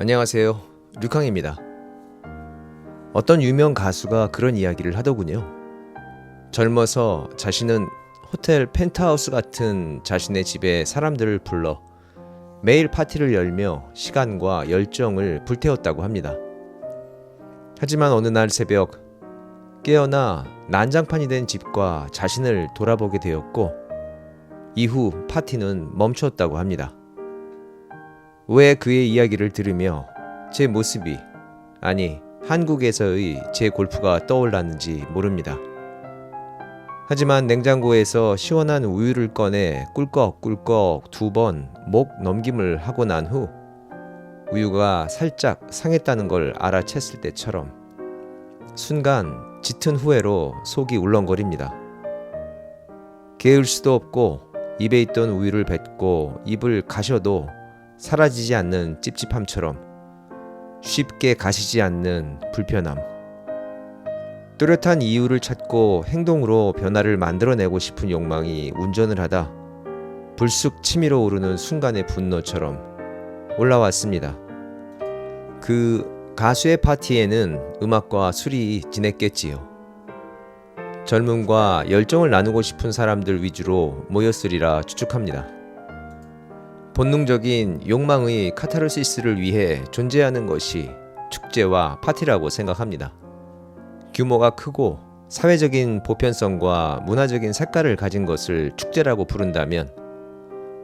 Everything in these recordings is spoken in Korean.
안녕하세요. 류캉입니다. 어떤 유명 가수가 그런 이야기를 하더군요. 젊어서 자신은 호텔 펜트하우스 같은 자신의 집에 사람들을 불러 매일 파티를 열며 시간과 열정을 불태웠다고 합니다. 하지만 어느 날 새벽 깨어나 난장판이 된 집과 자신을 돌아보게 되었고 이후 파티는 멈추었다고 합니다. 왜 그의 이야기를 들으며 제 모습이, 아니 한국에서의 제 골프가 떠올랐는지 모릅니다. 하지만 냉장고에서 시원한 우유를 꺼내 꿀꺽꿀꺽 2번 목 넘김을 하고 난 후 우유가 살짝 상했다는 걸 알아챘을 때처럼 순간 짙은 후회로 속이 울렁거립니다. 게을 수도 없고 입에 있던 우유를 뱉고 입을 가셔도 사라지지 않는 찝찝함처럼 쉽게 가시지 않는 불편함. 뚜렷한 이유를 찾고 행동으로 변화를 만들어내고 싶은 욕망이 운전을 하다 불쑥 치밀어 오르는 순간의 분노처럼 올라왔습니다. 그 가수의 파티에는 음악과 술이 진했겠지요. 젊음과 열정을 나누고 싶은 사람들 위주로 모였으리라 추측합니다. 본능적인 욕망의 카타르시스를 위해 존재하는 것이 축제와 파티라고 생각합니다. 규모가 크고 사회적인 보편성과 문화적인 색깔을 가진 것을 축제라고 부른다면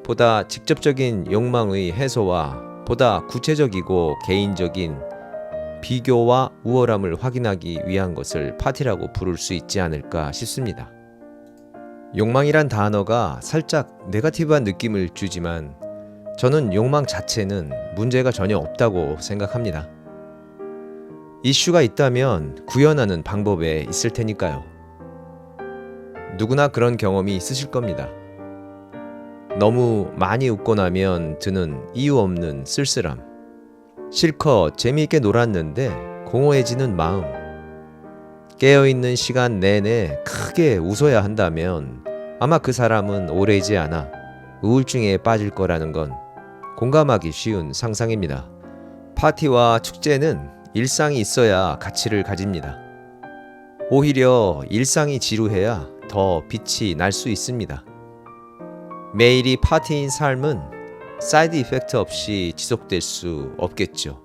보다 직접적인 욕망의 해소와 보다 구체적이고 개인적인 비교와 우월함을 확인하기 위한 것을 파티라고 부를 수 있지 않을까 싶습니다. 욕망이란 단어가 살짝 네거티브한 느낌을 주지만 저는 욕망 자체는 문제가 전혀 없다고 생각합니다. 이슈가 있다면 구현하는 방법에 있을 테니까요. 누구나 그런 경험이 있으실 겁니다. 너무 많이 웃고 나면 드는 이유 없는 쓸쓸함. 실컷 재미있게 놀았는데 공허해지는 마음. 깨어있는 시간 내내 크게 웃어야 한다면 아마 그 사람은 오래지 않아 우울증에 빠질 거라는 건 공감하기 쉬운 상상입니다. 파티와 축제는 일상이 있어야 가치를 가집니다. 오히려 일상이 지루해야 더 빛이 날 수 있습니다. 매일이 파티인 삶은 사이드 이펙트 없이 지속될 수 없겠죠.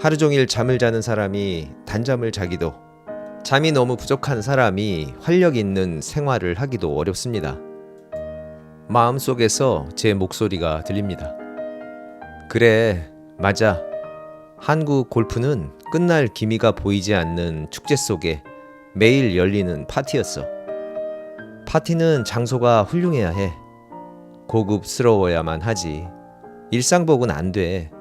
하루 종일 잠을 자는 사람이 단잠을 자기도, 잠이 너무 부족한 사람이 활력 있는 생활을 하기도 어렵습니다. 마음속에서 제 목소리가 들립니다. 그래, 맞아. 한국 골프는 끝날 기미가 보이지 않는 축제 속에 매일 열리는 파티였어. 파티는 장소가 훌륭해야 해. 고급스러워야만 하지. 일상복은 안 돼.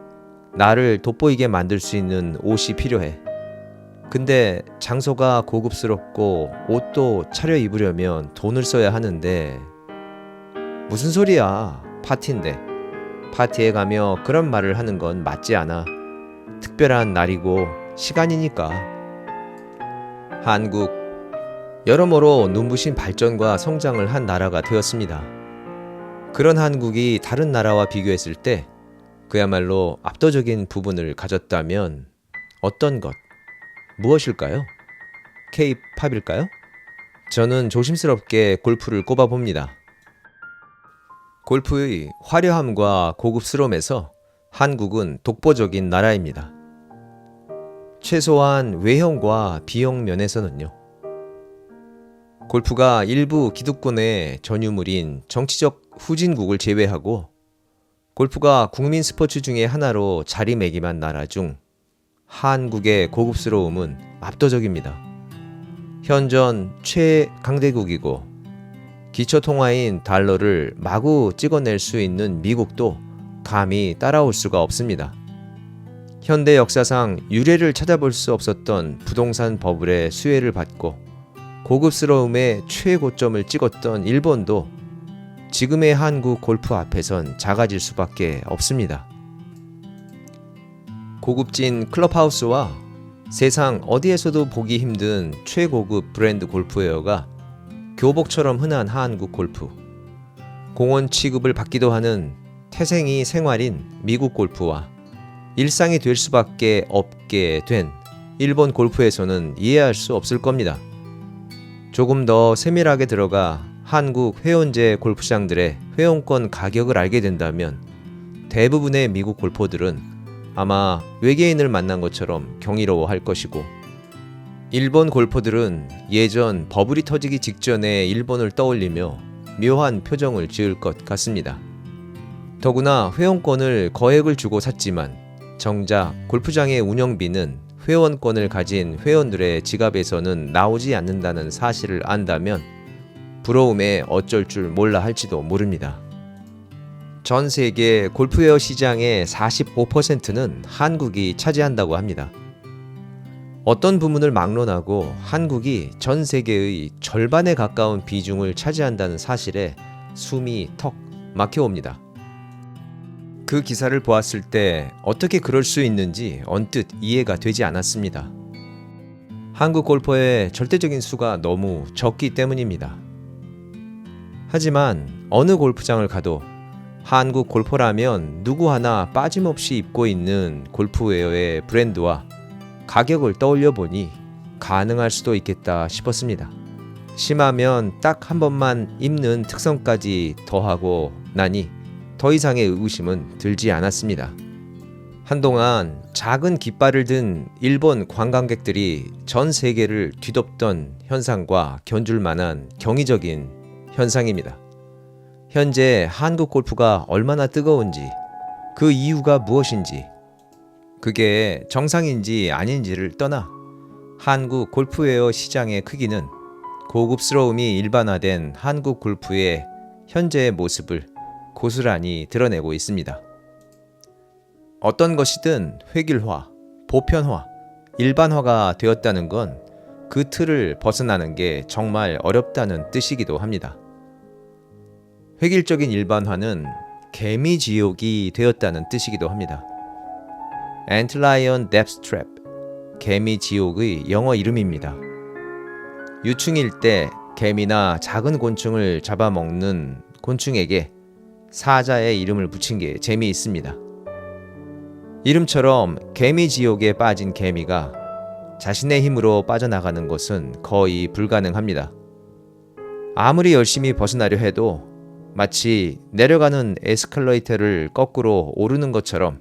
나를 돋보이게 만들 수 있는 옷이 필요해. 근데 장소가 고급스럽고 옷도 차려입으려면 돈을 써야 하는데 무슨 소리야. 파티인데. 파티에 가며 그런 말을 하는 건 맞지 않아. 특별한 날이고 시간이니까. 한국, 여러모로 눈부신 발전과 성장을 한 나라가 되었습니다. 그런 한국이 다른 나라와 비교했을 때 그야말로 압도적인 부분을 가졌다면 어떤 것, 무엇일까요? K-팝일까요? 저는 조심스럽게 골프를 꼽아봅니다. 골프의 화려함과 고급스러움에서 한국은 독보적인 나라입니다. 최소한 외형과 비용 면에서는요. 골프가 일부 기득권의 전유물인 정치적 후진국을 제외하고 골프가 국민 스포츠 중의 하나로 자리매김한 나라 중 한국의 고급스러움은 압도적입니다. 현존 최강대국이고 기초통화인 달러를 마구 찍어낼 수 있는 미국도 감히 따라올 수가 없습니다. 현대 역사상 유례를 찾아볼 수 없었던 부동산 버블의 수혜를 받고 고급스러움의 최고점을 찍었던 일본도 지금의 한국 골프 앞에선 작아질 수밖에 없습니다. 고급진 클럽하우스와 세상 어디에서도 보기 힘든 최고급 브랜드 골프웨어가 교복처럼 흔한 한국 골프, 공원 취급을 받기도 하는 태생이 생활인 미국 골프와 일상이 될 수밖에 없게 된 일본 골프에서는 이해할 수 없을 겁니다. 조금 더 세밀하게 들어가 한국 회원제 골프장들의 회원권 가격을 알게 된다면 대부분의 미국 골퍼들은 아마 외계인을 만난 것처럼 경이로워할 것이고, 일본 골퍼들은 예전 버블이 터지기 직전에 일본을 떠올리며 묘한 표정을 지을 것 같습니다. 더구나 회원권을 거액을 주고 샀지만 정작 골프장의 운영비는 회원권을 가진 회원들의 지갑에서는 나오지 않는다는 사실을 안다면 부러움에 어쩔 줄 몰라 할지도 모릅니다. 전 세계 골프웨어 시장의 45%는 한국이 차지한다고 합니다. 어떤 부문을 막론하고 한국이 전 세계의 절반에 가까운 비중을 차지한다는 사실에 숨이 턱 막혀옵니다. 그 기사를 보았을 때 어떻게 그럴 수 있는지 언뜻 이해가 되지 않았습니다. 한국 골퍼의 절대적인 수가 너무 적기 때문입니다. 하지만 어느 골프장을 가도 한국 골퍼라면 누구 하나 빠짐없이 입고 있는 골프웨어의 브랜드와 가격을 떠올려 보니 가능할 수도 있겠다 싶었습니다. 심하면 딱 한 번만 입는 특성까지 더하고 나니 더 이상의 의구심은 들지 않았습니다. 한동안 작은 깃발을 든 일본 관광객들이 전 세계를 뒤덮던 현상과 견줄 만한 경이적인 현상입니다. 현재 한국 골프가 얼마나 뜨거운지, 그 이유가 무엇인지, 그게 정상인지 아닌지를 떠나 한국 골프웨어 시장의 크기는 고급스러움이 일반화된 한국 골프의 현재의 모습을 고스란히 드러내고 있습니다. 어떤 것이든 획일화, 보편화, 일반화가 되었다는 건 그 틀을 벗어나는 게 정말 어렵다는 뜻이기도 합니다. 획일적인 일반화는 개미 지옥이 되었다는 뜻이기도 합니다. Antlion Death Trap, 개미 지옥의 영어 이름입니다. 유충일 때 개미나 작은 곤충을 잡아먹는 곤충에게 사자의 이름을 붙인 게 재미있습니다. 이름처럼 개미 지옥에 빠진 개미가 자신의 힘으로 빠져나가는 것은 거의 불가능합니다. 아무리 열심히 벗어나려 해도 마치 내려가는 에스컬레이터를 거꾸로 오르는 것처럼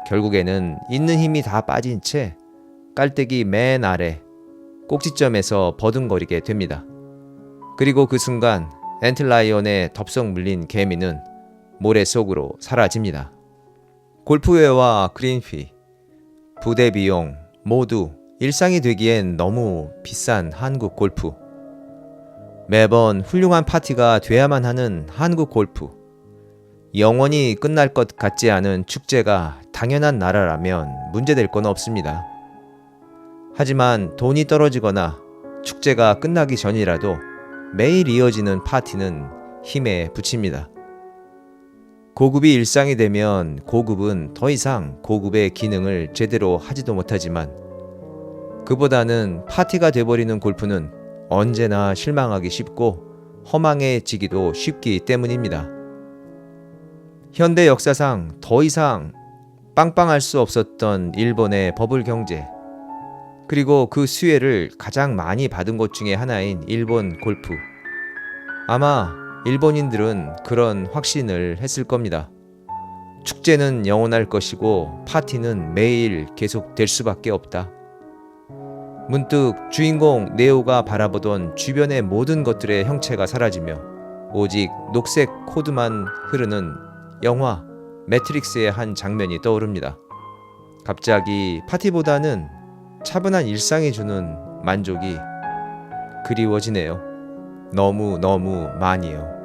결국에는 있는 힘이 다 빠진 채 깔때기 맨 아래 꼭지점에서 버둥거리게 됩니다. 그리고 그 순간 엔틀라이온에 덥석 물린 개미는 모래 속으로 사라집니다. 골프웨어와 그린피, 부대 비용 모두 일상이 되기엔 너무 비싼 한국 골프. 매번 훌륭한 파티가 돼야만 하는 한국 골프. 영원히 끝날 것 같지 않은 축제가 당연한 나라라면 문제될 건 없습니다. 하지만 돈이 떨어지거나 축제가 끝나기 전이라도 매일 이어지는 파티는 힘에 부칩니다. 고급이 일상이 되면 고급은 더 이상 고급의 기능을 제대로 하지도 못하지만 그보다는 파티가 돼버리는 골프는 언제나 실망하기 쉽고 허망해지기도 쉽기 때문입니다. 현대 역사상 더 이상 빵빵할 수 없었던 일본의 버블 경제, 그리고 그 수혜를 가장 많이 받은 곳 중에 하나인 일본 골프. 아마 일본인들은 그런 확신을 했을 겁니다. 축제는 영원할 것이고 파티는 매일 계속될 수밖에 없다. 문득 주인공 네오가 바라보던 주변의 모든 것들의 형체가 사라지며 오직 녹색 코드만 흐르는 영화 매트릭스의 한 장면이 떠오릅니다. 갑자기 파티보다는 차분한 일상이 주는 만족이 그리워지네요. 너무 많이요.